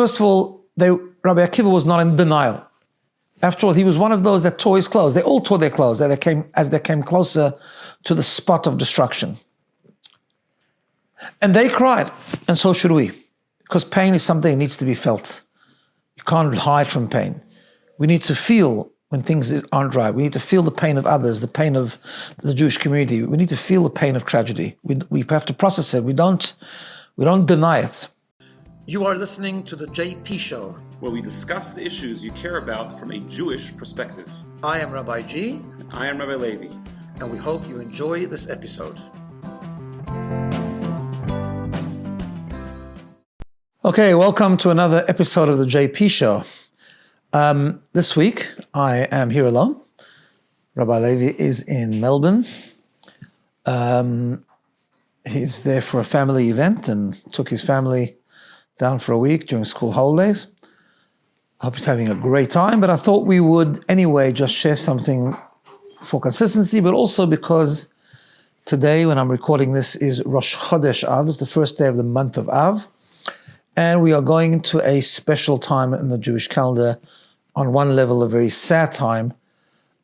First of all, Rabbi Akiva was not in denial. After all, he was one of those that tore his clothes. They all tore their clothes as they came closer to the spot of destruction. And they cried, and so should we, because pain is something that needs to be felt. You can't hide from pain. We need to feel when things aren't right. We need to feel the pain of others, the pain of the Jewish community. We need to feel the pain of tragedy. We have to process it. We don't deny it. You are listening to the JP Show, where we discuss the issues you care about from a Jewish perspective. I am Rabbi G. And I am Rabbi Levi. And we hope you enjoy this episode. Okay, welcome to another episode of the JP Show. This week, I am here alone. Rabbi Levi is in Melbourne. He's there for a family event and took his family down for a week during school holidays. I hope he's having a great time, but I thought we would anyway just share something for consistency, but also because today, when I'm recording this, is Rosh Chodesh Av. It's the first day of the month of Av. And we are going into a special time in the Jewish calendar, on one level, a very sad time,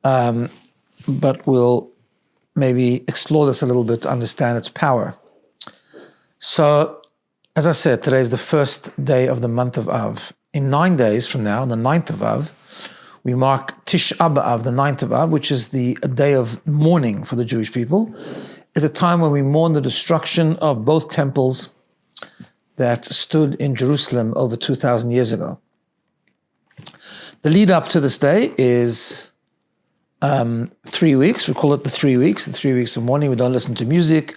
but we'll maybe explore this a little bit to understand its power. So, as I said, today is the first day of the month of Av. In 9 days from now, on the 9th of Av, we mark Tisha B'Av, the 9th of Av, which is a day of mourning for the Jewish people. It's a time when we mourn the destruction of both temples that stood in Jerusalem over 2,000 years ago. The lead up to this day is 3 weeks. We call it the 3 weeks, the 3 weeks of mourning. We don't listen to music,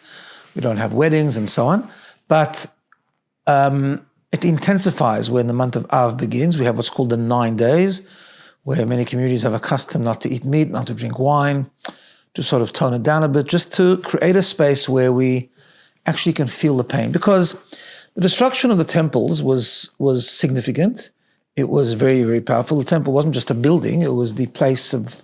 we don't have weddings and so on. But it intensifies when the month of Av begins. We have what's called the 9 days, where many communities have accustomed not to eat meat, not to drink wine, to sort of tone it down a bit, just to create a space where we actually can feel the pain. Because the destruction of the temples was significant. It was very, very powerful. The temple wasn't just a building. It was the place of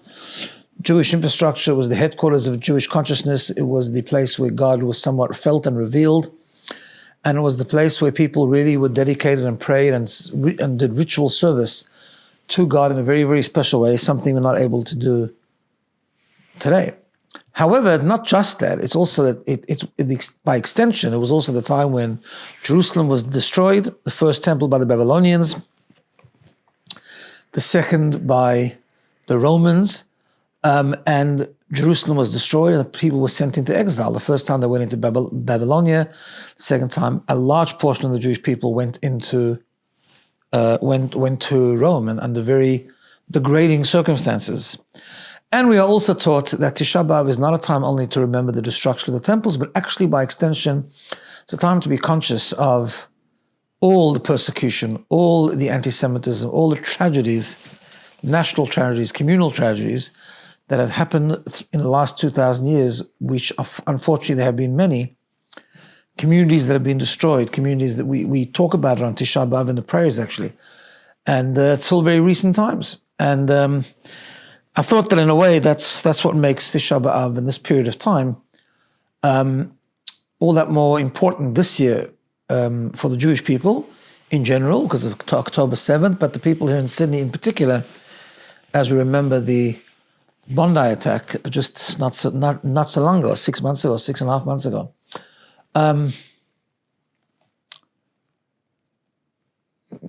Jewish infrastructure. It was the headquarters of Jewish consciousness. It was the place where God was somewhat felt and revealed. And it was the place where people really were dedicated and prayed and did ritual service to God in a very, very special way, something we're not able to do today. However, not just that, it's also that by extension, it was also the time when Jerusalem was destroyed, the first temple by the Babylonians, the second by the Romans, and Jerusalem was destroyed and the people were sent into exile. The first time they went into Babylonia, the second time a large portion of the Jewish people went to Rome and under very degrading circumstances. And we are also taught that Tisha B'Av is not a time only to remember the destruction of the temples, but actually by extension, it's a time to be conscious of all the persecution, all the anti-Semitism, all the tragedies, national tragedies, communal tragedies that have happened in the last 2,000 years, which unfortunately there have been many communities that have been destroyed, communities that we talk about it on Tisha B'Av in the prayers actually. And it's all very recent times. And I thought that in a way that's what makes Tisha B'Av in this period of time all that more important this year for the Jewish people in general, because of October 7th, but the people here in Sydney in particular, as we remember the Bondi attack just not so long ago, 6 months ago, 6.5 months ago.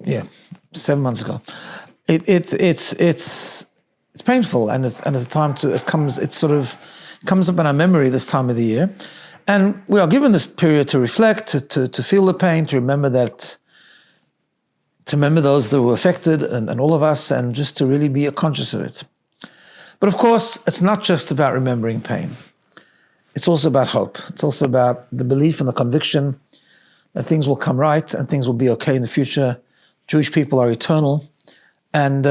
Yeah, 7 months ago. It's painful, and it's a time it comes up in our memory this time of the year, and we are given this period to reflect, to feel the pain, to remember those that were affected, and all of us, and just to really be conscious of it. But of course, it's not just about remembering pain. It's also about hope. It's also about the belief and the conviction that things will come right and things will be okay in the future. Jewish people are eternal, and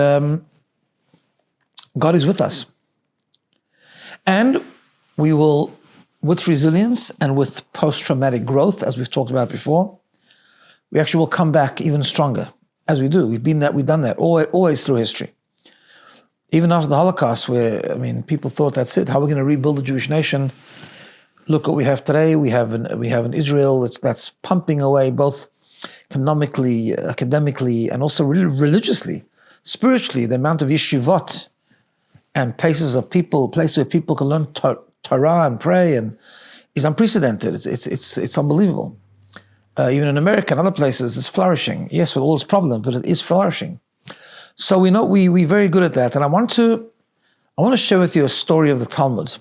God is with us. And we will, with resilience and with post-traumatic growth, as we've talked about before, we actually will come back even stronger, as we do. We've done that always through history. Even after the Holocaust, where, people thought that's it. How are we going to rebuild the Jewish nation? Look what we have today. We have an Israel that's pumping away both economically, academically, and also religiously, spiritually. The amount of yeshivot and places where people can learn Torah and pray and is unprecedented. It's unbelievable. Even in America and other places, it's flourishing. Yes, with all its problems, but it is flourishing. So we're very good at that. And I want to share with you a story of the Talmud,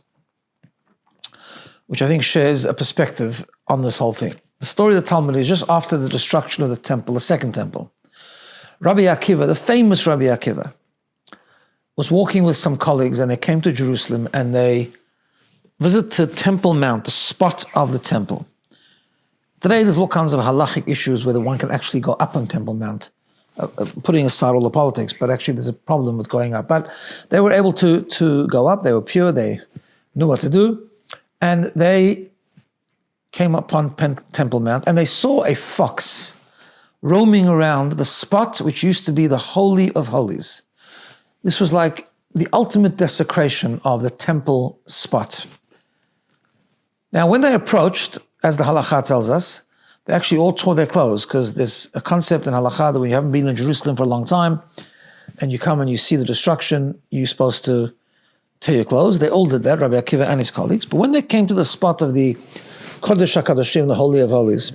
which I think shares a perspective on this whole thing. The story of the Talmud is just after the destruction of the temple, the second temple. Rabbi Akiva, the famous Rabbi Akiva, was walking with some colleagues, and they came to Jerusalem and they visited Temple Mount, the spot of the temple. Today there's all kinds of halachic issues whether one can actually go up on Temple Mount, putting aside all the politics, but actually there's a problem with going up. But they were able to go up, they were pure, they knew what to do, and they came upon Temple Mount and they saw a fox roaming around the spot which used to be the Holy of Holies. This was like the ultimate desecration of the temple spot. Now, when they approached, as the halakha tells us, they actually all tore their clothes, because there's a concept in halakha that when you haven't been in Jerusalem for a long time, and you come and you see the destruction, you're supposed to tear your clothes. They all did that, Rabbi Akiva and his colleagues. But when they came to the spot of the Kodesh HaKadoshim, the Holy of Holies,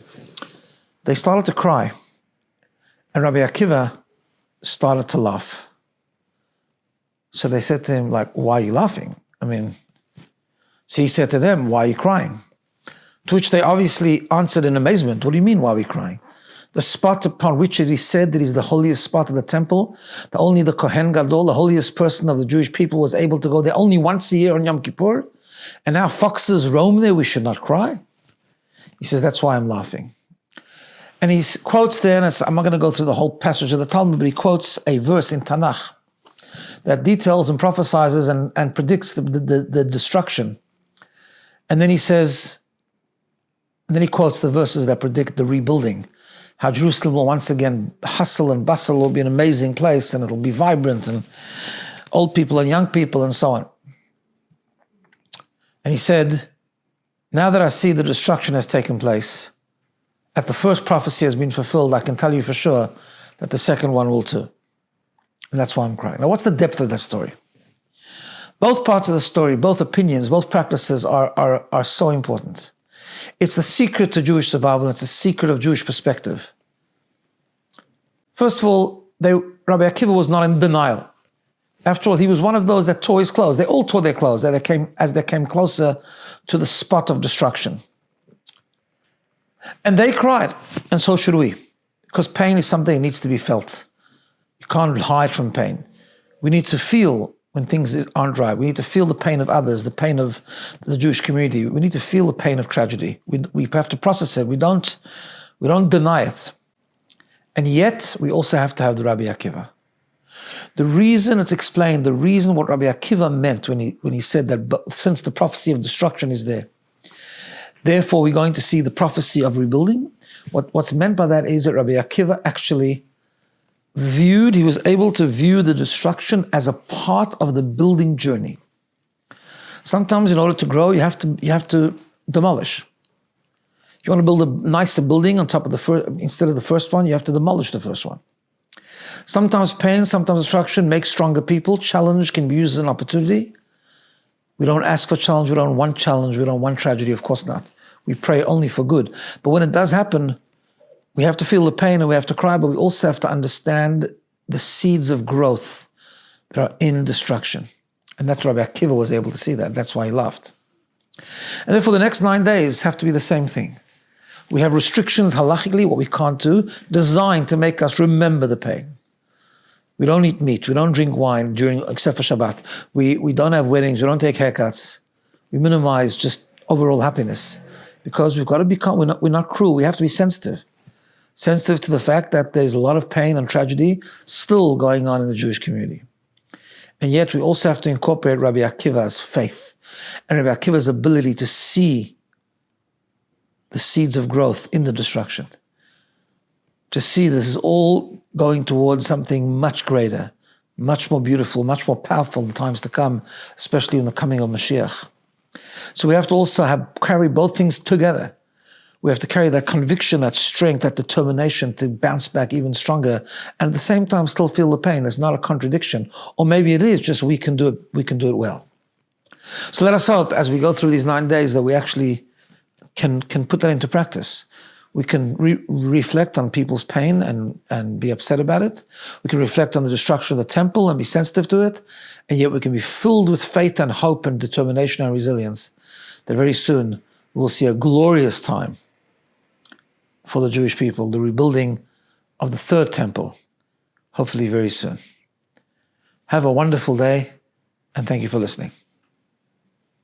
they started to cry. And Rabbi Akiva started to laugh. So they said to him, like, why are you laughing? So he said to them, why are you crying? To which they obviously answered in amazement, what do you mean, why are we crying? The spot upon which it is said that is the holiest spot of the temple, that only the Kohen Gadol, the holiest person of the Jewish people, was able to go there only once a year on Yom Kippur, and now foxes roam there, we should not cry? He says, that's why I'm laughing. And he quotes there, and I'm not going to go through the whole passage of the Talmud, but he quotes a verse in Tanakh that details and prophesizes and predicts the destruction. And then he says, and then he quotes the verses that predict the rebuilding, how Jerusalem will once again hustle and bustle, will be an amazing place, and it'll be vibrant, and old people and young people and so on. And he said, now that I see the destruction has taken place, that the first prophecy has been fulfilled, I can tell you for sure that the second one will too. And that's why I'm crying. Now, what's the depth of that story? Both parts of the story, both opinions, both practices are so important. It's the secret to Jewish survival, and it's the secret of Jewish perspective. First of all, Rabbi Akiva was not in denial. After all, he was one of those that tore his clothes. They all tore their clothes as they came closer to the spot of destruction. And they cried, and so should we, because pain is something that needs to be felt. You can't hide from pain. We need to feel when things aren't right. We need to feel the pain of others, the pain of the Jewish community. We need to feel the pain of tragedy. We have to process it. We don't deny it. And yet, we also have to have the Rabbi Akiva. The reason it's explained, the reason what Rabbi Akiva meant when he said that since the prophecy of destruction is there, therefore we're going to see the prophecy of rebuilding. What's meant by that is that Rabbi Akiva actually he was able to view the destruction as a part of the building journey. Sometimes in order to grow, you have to demolish. If you want to build a nicer building on top of instead of the first one, you have to demolish the first one. Sometimes pain, sometimes destruction makes stronger people. Challenge can be used as an opportunity. We don't ask for challenge, we don't want challenge, we don't want tragedy, of course not. We pray only for good. But when it does happen, we have to feel the pain and we have to cry, but we also have to understand the seeds of growth that are in destruction. And that's Rabbi Akiva was able to see that. That's why he laughed. And therefore the next 9 days have to be the same thing. We have restrictions halachically, what we can't do, designed to make us remember the pain. We don't eat meat, we don't drink wine except for Shabbat. We don't have weddings, we don't take haircuts. We minimize just overall happiness because we've got to become, we're not cruel, we have to be sensitive. Sensitive to the fact that there's a lot of pain and tragedy still going on in the Jewish community. And yet we also have to incorporate Rabbi Akiva's faith and Rabbi Akiva's ability to see the seeds of growth in the destruction. To see this is all going towards something much greater, much more beautiful, much more powerful in times to come, especially in the coming of Mashiach. So we have to also carry both things together. We have to carry that conviction, that strength, that determination to bounce back even stronger, and at the same time still feel the pain. It's not a contradiction. Or maybe it is, just we can do it well. So let us hope as we go through these 9 days that we actually can put that into practice. We can reflect on people's pain and be upset about it. We can reflect on the destruction of the temple and be sensitive to it. And yet we can be filled with faith and hope and determination and resilience that very soon we'll see a glorious time for the Jewish people, the rebuilding of the third temple, hopefully very soon. Have a wonderful day, and thank you for listening.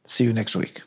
See you next week.